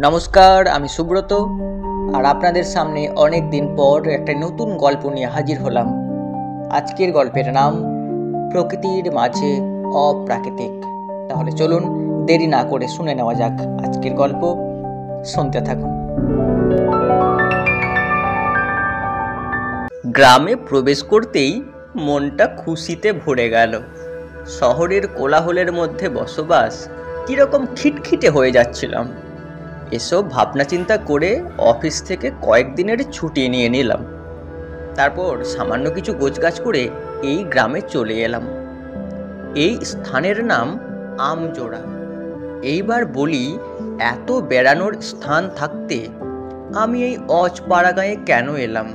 নমস্কার, আমি সুব্রত। আর আপনাদের সামনে অনেক দিন পর একটা নতুন গল্প নিয়ে হাজির হলাম। আজকের গল্পের নাম প্রকৃতির মাঝে অপ্রাকৃতিক। তাহলে চলুন দেরি না করে শুনে নেওয়া যাক আজকের গল্প। শুনতে থাকুন। গ্রামে প্রবেশ করতেই মনটা খুশিতে ভরে গেল। শহরের কোলাহলের মধ্যে বসবাস কিরকম খিটখিটে হয়ে যাচ্ছিলাম। এসব ভাবনা চিন্তা করে অফিস থেকে কয়েকদিনের ছুটি নিয়ে নিলাম। তারপর সামান্য কিছু গোছগাছ করে এই গ্রামে চলে এলাম। এই স্থানের নাম আমজোড়া। এইবার বলি, এত বেড়ানোর স্থান থাকতে আমি এই অজপাড়া গাঁয়ে কেন এলাম?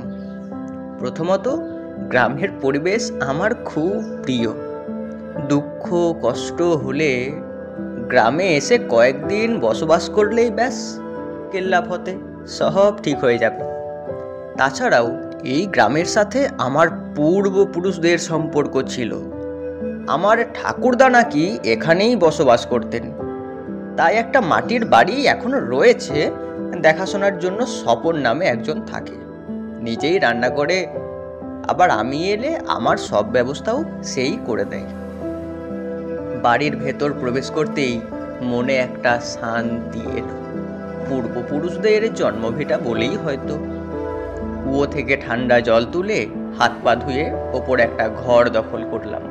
প্রথমত, গ্রামের পরিবেশ আমার খুব প্রিয়। দুঃখ কষ্ট হলে গ্রামে এসে কয়েকদিন বসবাস করলেই ব্যাস কেল্লা ফতে সব ঠিক হয়ে যাবে। তাছাড়াও এই গ্রামের সাথে আমার পূর্বপুরুষদের সম্পর্ক ছিল। আমার ঠাকুরদা নাকি এখানেই বসবাস করতেন। তাই একটা মাটির বাড়ি এখনো রয়েছে। দেখাশোনার জন্য স্বপন নামে একজন থাকে, নিজেই রান্না করে, আবার আমি এলে আমার সব ব্যবস্থাও সেই করে দেয়। বাড়ির ভেতর প্রবেশ করতেই মনে একটা শান্তি এলো। পূর্বপুরুষদের জন্মভিটা বলেই হয়তো। কুয়ো থেকে ঠান্ডা জল তুলে হাত পা ধুয়ে ওপর একটা ঘর দখল করলাম।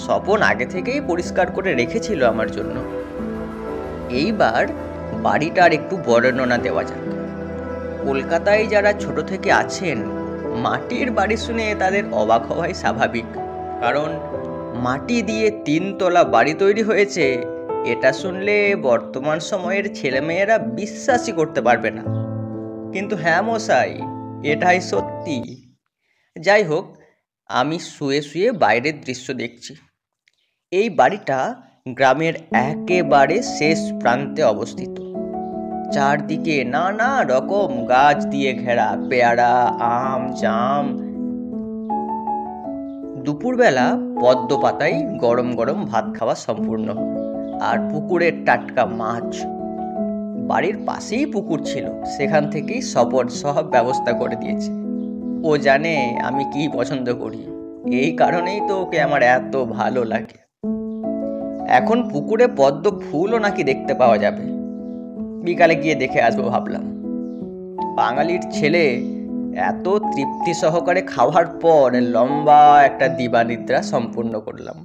স্বপন আগে থেকেই পরিষ্কার করে রেখেছিল আমার জন্য। এইবার বাড়িটার একটু বর্ণনা দেওয়া যাক। কলকাতায় যারা ছোট থেকে আছেন, মাটির বাড়ি শুনে তাদের অবাক হওয়াই স্বাভাবিক। কারণ মাটি দিয়ে 3 তলা বাড়ি তৈরি হয়েছে, এটা শুনলে বর্তমান সময়ের ছেলেমেয়েরা বিশ্বাসই করতে পারবে না। কিন্তু হ্যাঁ মশাই, এটাই সত্যি। যাই হোক, আমি শুয়ে শুয়ে বাইরের দৃশ্য দেখছি। এই বাড়িটা গ্রামের একেবারে শেষ প্রান্তে অবস্থিত। চারদিকে নানা রকম গাছ দিয়ে ঘেরা, পেয়ারা, আম, জাম। দুপুরবেলা পদ্ম পাতায় গরম গরম ভাত খাওয়া সম্পূর্ণ হল। আর পুকুরের টাটকা মাছ। বাড়ির পাশেই পুকুর ছিল, সেখান থেকেই স্বপন সব ব্যবস্থা করে দিয়েছে। ও জানে আমি কি পছন্দ করি, এই কারণেই তো ওকে আমার এত ভালো লাগে। এখন পুকুরে পদ্ম ফুলও নাকি দেখতে পাওয়া যাবে। বিকালে গিয়ে দেখে আসবো ভাবলাম। বাঙালির ছেলে, এত তৃপ্তি সহকারে খাওয়ার পর লম্বা একটা দিবানিদ্রা সম্পূর্ণ করলাম।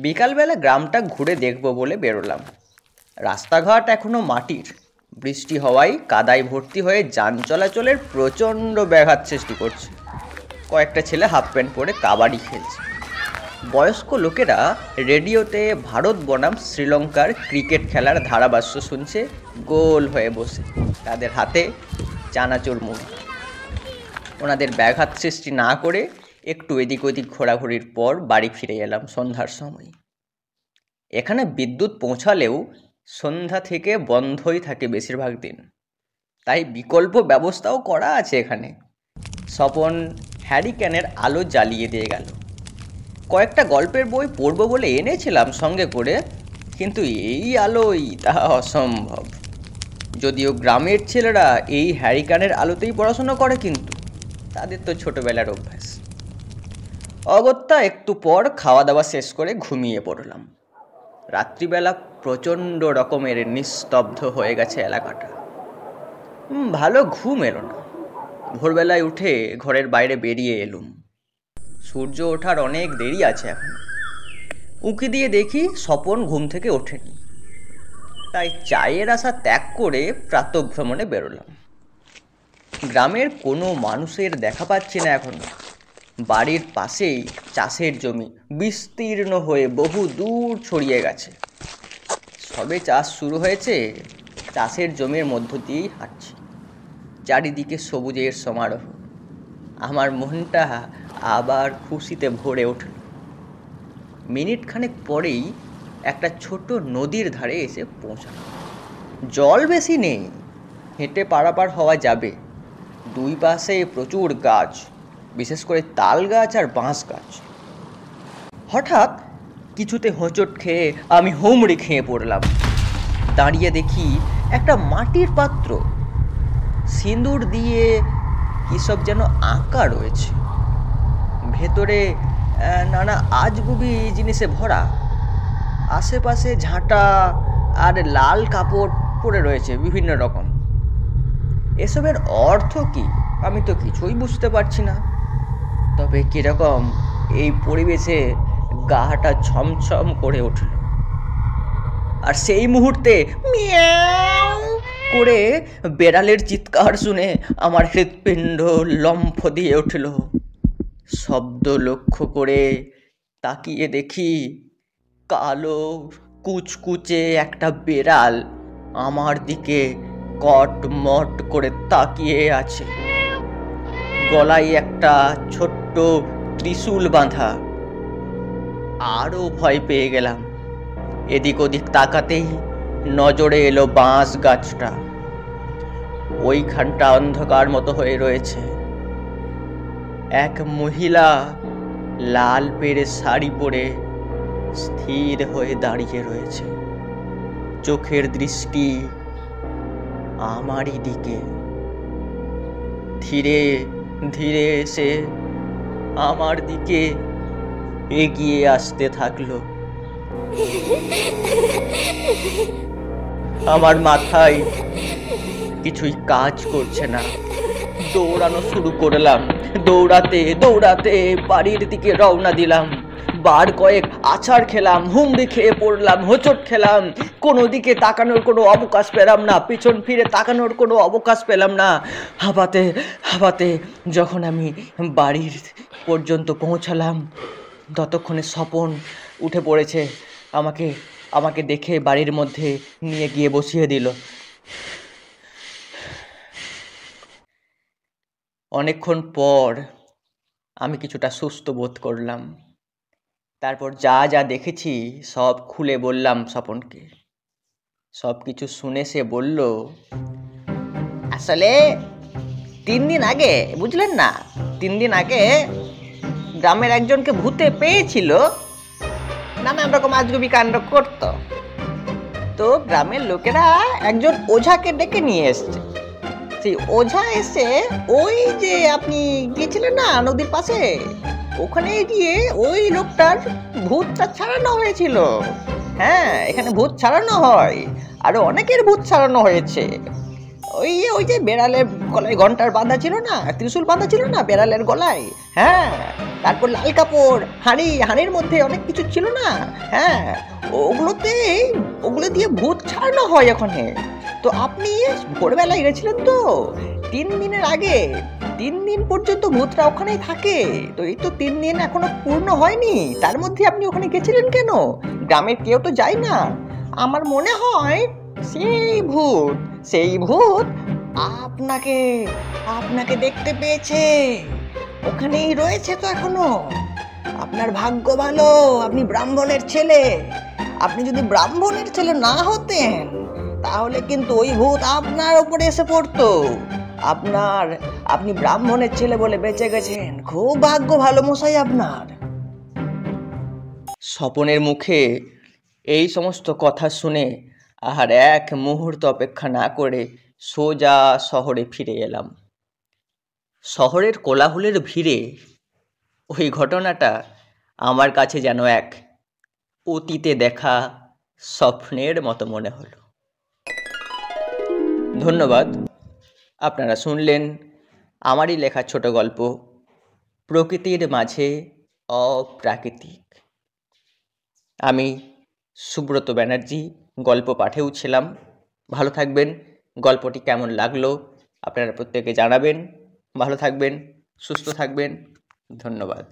বিকালবেলা গ্রামটা ঘুরে দেখব বলে বেরোলাম। রাস্তাঘাট এখনো মাটির। বৃষ্টি হওয়ায় কাদায় ভর্তি হয়ে যান চলাচলের প্রচণ্ড ব্যাঘাত সৃষ্টি করছে। কয়েকটা ছেলে হাফ প্যান্ট পরে কাবাডি খেলছে। বয়স্ক লোকেরা রেডিওতে ভারত বনাম শ্রীলঙ্কার ক্রিকেট খেলার ধারাভাষ্য শুনছে গোল হয়ে বসে, তাদের হাতে চানাচুর মুড়ি। ওনাদের ব্যাঘাত সৃষ্টি না করে একটু এদিক ওদিক ঘোরাঘুরির পর বাড়ি ফিরে এলাম সন্ধ্যার সময়। এখানে বিদ্যুৎ পৌঁছালেও সন্ধ্যা থেকে বন্ধই থাকে বেশিরভাগ দিন, তাই বিকল্প ব্যবস্থাও করা আছে এখানে। স্বপন হ্যারিকেনের আলো জ্বালিয়ে দিয়ে গেল। কয়েকটা গল্পের বই পড়ব বলে এনেছিলাম সঙ্গে করে, কিন্তু এই আলোই তা অসম্ভব। যদিও গ্রামের ছেলেরা এই হ্যারিকেনের আলোতেই পড়াশোনা করে, কিন্তু তাদের তো ছোটবেলার অভ্যাস। অগত্যা একটু পর খাওয়া দাওয়া শেষ করে ঘুমিয়ে পড়লাম। রাত্রিবেলা প্রচণ্ড রকমের নিস্তব্ধ হয়ে গেছে এলাকাটা। ভালো ঘুম এলো না। ভোরবেলায় উঠে ঘরের বাইরে বেরিয়ে এলুম। সূর্য ওঠার অনেক দেরি আছে এখন। উঁকি দিয়ে দেখি স্বপন ঘুম থেকে ওঠেনি। তাই চায়ের আশা ত্যাগ করে প্রাতঃভ্রমণে বেরোলাম। গ্রামের কোনো মানুষের দেখা পাচ্ছি না এখন। বাড়ির পাশেই চাষের জমি বিস্তীর্ণ হয়ে বহু দূর ছড়িয়ে গেছে। সবে চাষ শুরু হয়েছে, চাষের জমির মধ্য দিয়েই হাঁটছি। চারিদিকে সবুজের সমারোহ। আমার মনটা আবার খুশিতে ভরে উঠল। মিনিট খানেক পরেই একটা ছোট নদীর ধারে এসে পৌঁছালাম। জল বেশি নেই, হেঁটে পারাপার হওয়া যাবে। দুই পাশে প্রচুর গাছ, বিশেষ করে তাল গাছ আর বাঁশ গাছ। হঠাৎ কিছুতে হোঁচট খেয়ে আমি হুমড়ি খেয়ে পড়লাম। দাঁড়িয়ে দেখি একটা মাটির পাত্র, সিঁদুর দিয়ে কী সব যেন আঁকা রয়েছে, ভেতরে নানা আজগুবি জিনিসে ভরা, আশেপাশে ঝাঁটা আর লাল কাপড় পরে রয়েছে বিভিন্ন রকম। এসবের অর্থ কি আমি তো কিছুই বুঝতে পারছি না। তবে কীরকম এই পরিবেশে গাটা ছমছম করে উঠল। আর সেই মুহূর্তে মিয়াও করে বেড়ালের চিৎকার শুনে আমার হৃৎপিণ্ড লম্ফ দিয়ে উঠল। শব্দ লক্ষ্য করে তাকিয়ে দেখি কালো কুচকুচে একটা বেড়াল আমার দিকে কটমট করে তাকিয়ে আছে। গলায় একটা ছোট্ট ত্রিশূল বাঁধা। আরও ভয় পেয়ে গেলাম। এদিক ওদিক তাকাতেই নজরে এলো বাঁশ গাছটা। ওইখানটা অন্ধকার মতো হয়ে রয়েছে। এক মহিলা লাল পেড়ে শাড়ি পরে স্থির হয়ে দাঁড়িয়ে রয়েছে, চোখের দৃষ্টি আমারই দিকে। ধীরে ধীরে এসে আমার দিকে এগিয়ে আসতে থাকলো। আমার মাথায় কিছুই কাজ করছে না। দৌড়ানো শুরু করলাম। দৌড়াতে দৌড়াতে বাড়ির দিকে রওনা দিলাম। বার কয়েক আছাড় খেলাম, হুমড়ি খেয়ে পড়লাম, হোঁচট খেলাম। কোনো দিকে তাকানোর কোনো অবকাশ পেলাম না, পিছন ফিরে তাকানোর কোনো অবকাশ পেলাম না। হাঁপাতে হাঁপাতে যখন আমি বাড়ির পর্যন্ত পৌঁছালাম, ততক্ষণে স্বপন উঠে পড়েছে। আমাকে দেখে বাড়ির মধ্যে নিয়ে গিয়ে বসিয়ে দিল। অনেকক্ষণ পর আমি কিছুটা সুস্থ বোধ করলাম। তারপর যা যা দেখেছি সব খুলে বললাম স্বপনকে। সব কিছু শুনে সে বলল, আসলে 3 দিন আগে, বুঝলেন না, 3 দিন আগে গ্রামের একজনকে ভূতে পেয়েছিল, নানান রকম আজগুবি কাণ্ড করত। তো গ্রামের লোকেরা একজন ওঝাকে ডেকে নিয়ে এসছে। সেই ওঝা এসে ওই যে আপনি গিয়েছিলেন না নদীর পাশে, ওখানে গিয়ে ওই লোকটার ভূতটা ছাড়ানো হয়েছিল। হ্যাঁ, এখানে ভূত ছাড়ানো হয়, আরো অনেকের ভূত ছাড়ানো হয়েছে। ওই যে বেড়ালের গলায় ঘন্টার বাঁধা ছিল না, ত্রিশূল বাঁধা ছিল না বেড়ালের গলায়, হ্যাঁ, তারপর লাল কাপড়, হাঁড়ির মধ্যে অনেক কিছু ছিল না, হ্যাঁ, ওগুলো দিয়ে ভূত ছাড়ানো হয় ওখানে। তো আপনি ভোরবেলায় গেছিলেন তো 3 দিনের আগে, 3 দিন পর্যন্ত ভূতরা ওখানেই থাকে। তো এই তো 3 দিন এখনো পূর্ণ হয়নি, তার মধ্যে আপনি ওখানে গেছিলেন কেন? গ্রামের কেউ তো যায় না। আমার মনে হয় সেই ভূত আপনাকে দেখতে পেয়েছে, ওখানেই রয়েছে তো এখনো। আপনার ভাগ্য ভালো, আপনি ব্রাহ্মণের ছেলে। আপনি যদি ব্রাহ্মণের ছেলে না হতেন তাহলে কিন্তু ওই ভূত আপনার উপরে এসে পড়তো। আপনি ব্রাহ্মণের ছেলে বলে বেঁচে গেছেন, খুব ভাগ্য ভালো মশাই আপনার। স্বপনের মুখে এই সমস্ত কথা শুনে আর এক মুহূর্ত অপেক্ষা না করে সোজা শহরে ফিরে এলাম। শহরের কোলাহলের ভিড়ে ওই ঘটনাটা আমার কাছে যেন এক অতীতে দেখা স্বপ্নের মতো মনে হলো। ধন্যবাদ। আপনারা শুনলেন আমারই লেখা ছোট গল্প প্রকৃতির মাঝে অপ্রাকৃতিক। আমি সুব্রত ব্যানার্জি গল্প পাঠেও ছিলাম। ভালো থাকবেন। গল্পটি কেমন লাগলো আপনারা প্রত্যেকে জানাবেন। ভালো থাকবেন, সুস্থ থাকবেন। ধন্যবাদ।